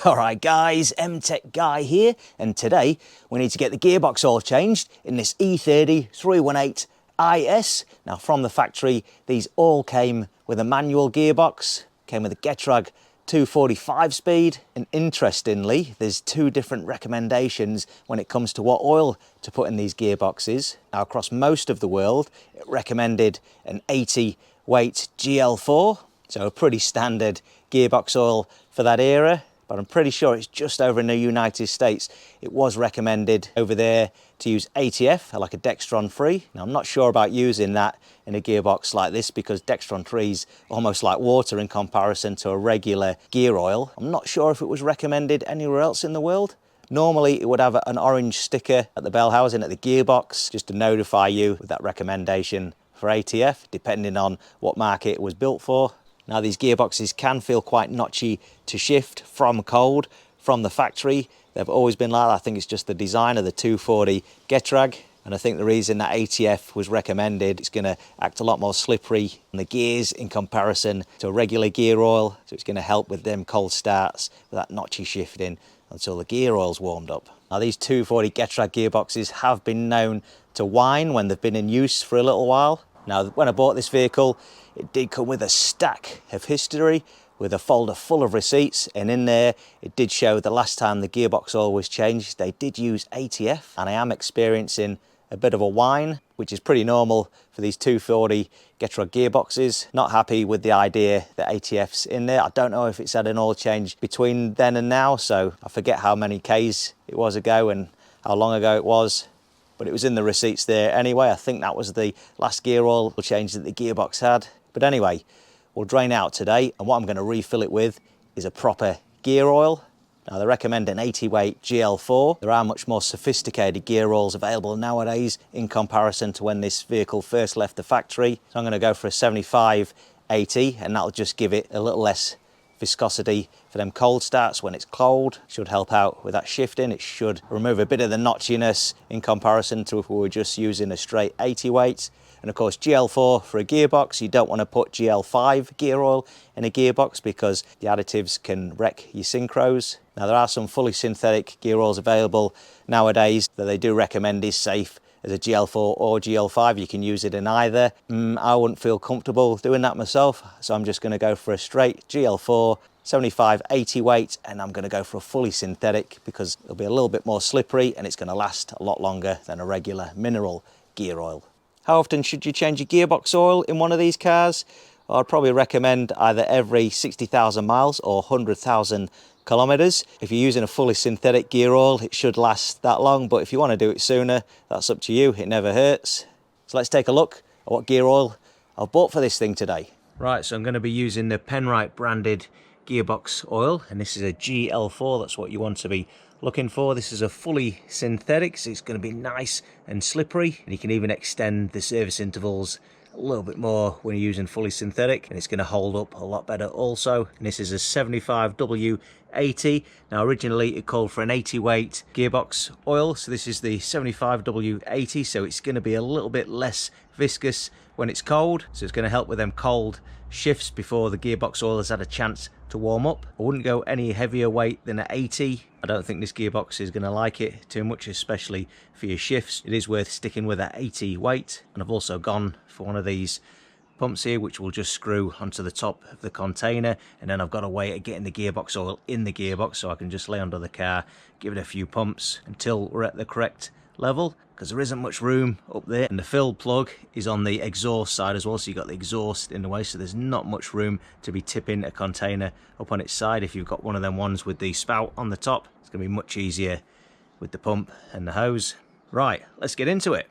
Alright guys, M-Tech Guy here, and today we need to get the gearbox oil changed in this E30 318 IS. Now from the factory, these all came with a manual gearbox, came with a Getrag 245 speed, and interestingly, there's two different recommendations when it comes to what oil to put in these gearboxes. Now across most of the world, it recommended an 80 weight GL4, so a pretty standard gearbox oil for that era. But I'm pretty sure it's just over in the United States. It was recommended over there to use ATF, like a Dextron free. Now I'm not sure about using that in a gearbox like this because Dextron 3 is almost like water in comparison to a regular gear oil. I'm not sure if it was recommended anywhere else in the world. Normally it would have an orange sticker at the bell housing at the gearbox just to notify you with that recommendation for ATF, depending on what market it was built for. Now these gearboxes can feel quite notchy to shift from cold, from the factory. They've always been like that. I think it's just the design of the 240 Getrag. And I think the reason that ATF was recommended, it's going to act a lot more slippery on the gears in comparison to a regular gear oil. So it's going to help with them cold starts, with that notchy shifting until the gear oil's warmed up. Now these 240 Getrag gearboxes have been known to whine when they've been in use for a little while. Now, when I bought this vehicle, it did come with a stack of history with a folder full of receipts, and in there it did show the last time the gearbox oil was changed, they did use ATF, and I am experiencing a bit of a whine, which is pretty normal for these 240 Getrag gearboxes. Not happy with the idea that ATF's in there. I don't know if it's had an oil change between then and now, so I forget how many Ks it was ago and how long ago it was. But it was in the receipts there anyway. I think that was the last gear oil change that the gearbox had. But anyway, we'll drain out today, and what I'm going to refill it with is a proper gear oil. Now they recommend an 80 weight GL4. There are much more sophisticated gear oils available nowadays in comparison to when this vehicle first left the factory. So I'm going to go for a 75 80, and that'll just give it a little less viscosity for them cold starts when it's cold. Should help out with that shifting. It should remove a bit of the notchiness in comparison to if we were just using a straight 80 weight. And of course GL4 for a gearbox, you don't want to put GL5 gear oil in a gearbox because the additives can wreck your synchros. Now there are some fully synthetic gear oils available nowadays that they do recommend is safe as a GL4 or GL5. You can use it in either. I wouldn't feel comfortable doing that myself, so I'm just going to go for a straight GL4 75 80 weight, and I'm going to go for a fully synthetic because it'll be a little bit more slippery and it's going to last a lot longer than a regular mineral gear oil. How often should you change your gearbox oil in one of these cars? Well, I'd probably recommend either every 60,000 miles or 100,000 kilometers. If you're using a fully synthetic gear oil, it should last that long, but if you want to do it sooner, that's up to you. It never hurts. So let's take a look at what gear oil I've bought for this thing today. Right, so I'm going to be using the Penrite branded gearbox oil, and this is a GL4. That's what you want to be looking for. This is a fully synthetic, so it's going to be nice and slippery, and you can even extend the service intervals a little bit more when you're using fully synthetic, and it's going to hold up a lot better also. And this is a 75W80. Now originally it called for an 80 weight gearbox oil, so this is the 75W80, so it's going to be a little bit less viscous when it's cold, so it's going to help with them cold shifts before the gearbox oil has had a chance to warm up. I wouldn't go any heavier weight than an 80. I don't think this gearbox is going to like it too much, especially for your shifts. It is worth sticking with that 80 weight. And I've also gone for one of these pumps here, which will just screw onto the top of the container, and then I've got a way of getting the gearbox oil in the gearbox, so I can just lay under the car, give it a few pumps until we're at the correct level, because there isn't much room up there, and the fill plug is on the exhaust side as well, so you've got the exhaust in the way, so there's not much room to be tipping a container up on its side. If you've got one of them ones with the spout on the top, it's going to be much easier with the pump and the hose. Right, let's get into it.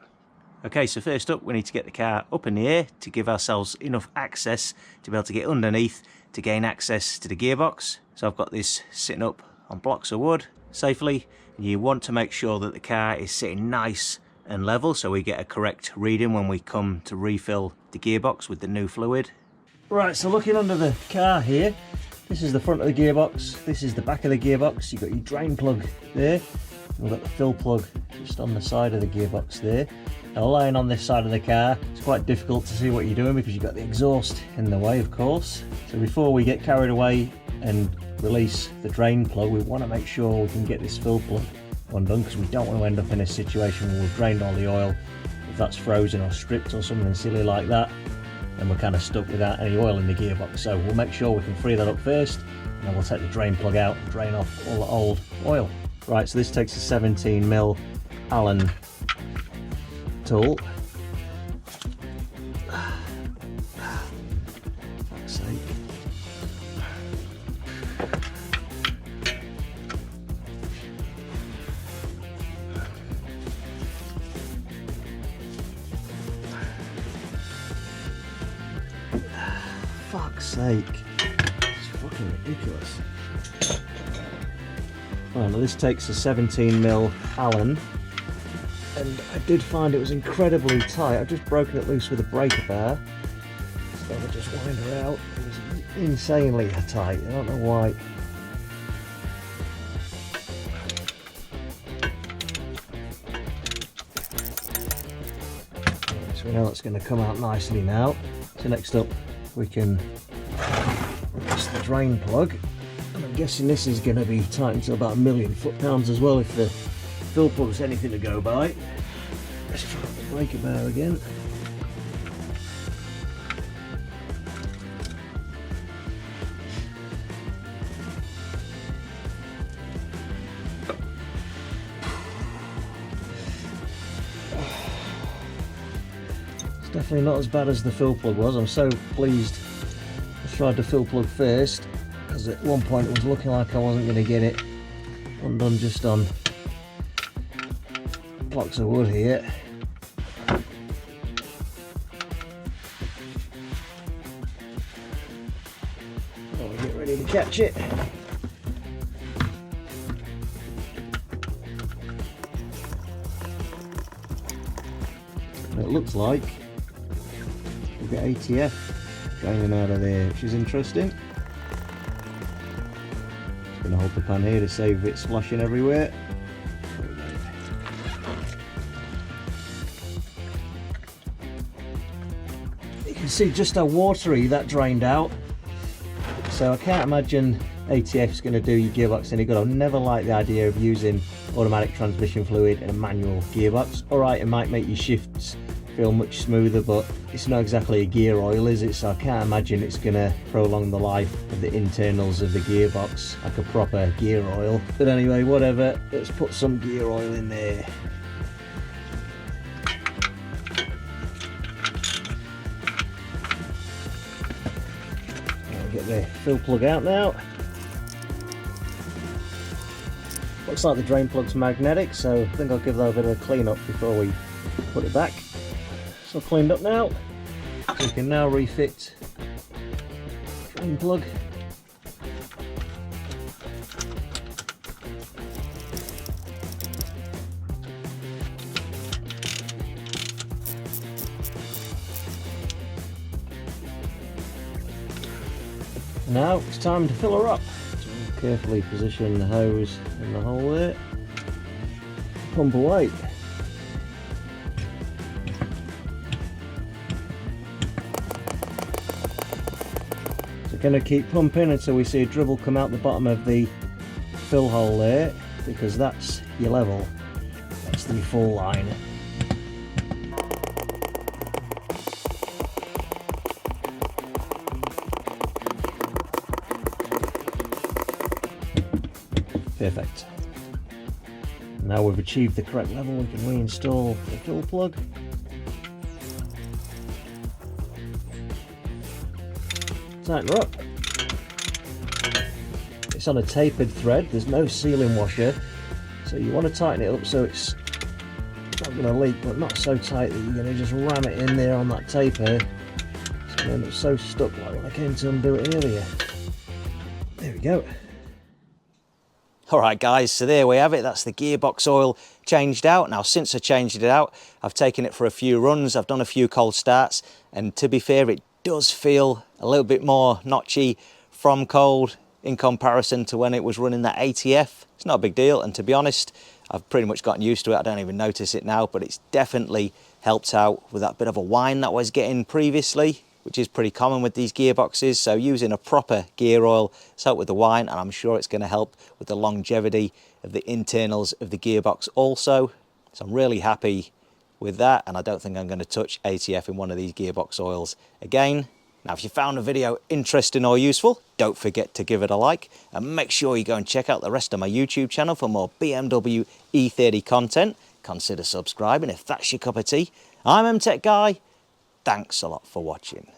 Okay, so first up we need to get the car up in the air to give ourselves enough access to be able to get underneath to gain access to the gearbox. So I've got this sitting up on blocks of wood safely. You want to make sure that the car is sitting nice and level so we get a correct reading when we come to refill the gearbox with the new fluid. Right, so looking under the car here, this is the front of the gearbox, this is the back of the gearbox. You've got your drain plug there, we've got the fill plug just on the side of the gearbox there. Now lying on this side of the car, it's quite difficult to see what you're doing because you've got the exhaust in the way, of course. So before we get carried away and release the drain plug, we want to make sure we can get this fill plug undone, because we don't want to end up in a situation where we've drained all the oil. If that's frozen or stripped or something silly like that, then we're kind of stuck without any oil in the gearbox. So we'll make sure we can free that up first, and then we'll take the drain plug out and drain off all the old oil. Right, so this takes a 17mm Allen tool. Fuck's sake. Fuck's sake. It's fucking ridiculous. Well, now this takes a 17mm Allen, and I did find it was incredibly tight. I've just broken it loose with a breaker bar, so I'll just wind her out. It was insanely tight, I don't know why. So we know it's going to come out nicely now. So next up we can release the drain plug. And I'm guessing this is going to be tightened to about 1,000,000 foot-pounds as well if the fill plug's anything to go by. Let's try the breaker bar again. It's definitely not as bad as the fill plug was. I'm so pleased I tried the fill plug first, because at one point it was looking like I wasn't going to get it undone just on blocks of wood here. I'll get ready to catch it. It looks like we've got ATF draining out of there, which is interesting. Just going to hold the pan here to save it splashing everywhere. You can see just how watery that drained out, so I can't imagine ATF's going to do your gearbox any good. I've never liked the idea of using automatic transmission fluid in a manual gearbox. Alright, it might make your shifts feel much smoother, but it's not exactly a gear oil, is it? So I can't imagine it's going to prolong the life of the internals of the gearbox like a proper gear oil. But anyway, whatever, let's put some gear oil in there. I'll get the fill plug out now. Looks like the drain plug's magnetic, so I think I'll give that a bit of a clean up before we put it back. So cleaned up now, so we can now refit the drain plug. Now it's time to fill her up. So carefully position the hose in the hole there. Pump away. Going to keep pumping until we see a dribble come out the bottom of the fill hole there, because that's your level, that's the full line. Perfect. Now we've achieved the correct level, we can reinstall the fill plug. Tighten her up. It's on a tapered thread, there's no sealing washer, so you want to tighten it up so it's not going to leak, but not so tight that you're going to just ram it in there on that taper. It's going to end up so stuck like when I came to undo it earlier. There we go. Alright guys, so there we have it, that's the gearbox oil changed out. Now since I changed it out, I've taken it for a few runs, I've done a few cold starts, and to be fair, it does feel a little bit more notchy from cold in comparison to when it was running that ATF. It's not a big deal, and to be honest, I've pretty much gotten used to it. I don't even notice it now, but it's definitely helped out with that bit of a whine that I was getting previously, which is pretty common with these gearboxes. So using a proper gear oil has helped with the whine, and I'm sure it's going to help with the longevity of the internals of the gearbox also. So I'm really happy with that, and I don't think I'm going to touch ATF in one of these gearbox oils again. Now, if you found the video interesting or useful, don't forget to give it a like, and make sure you go and check out the rest of my YouTube channel for more BMW E30 content. Consider subscribing if that's your cup of tea. I'm MTech Guy. Thanks a lot for watching.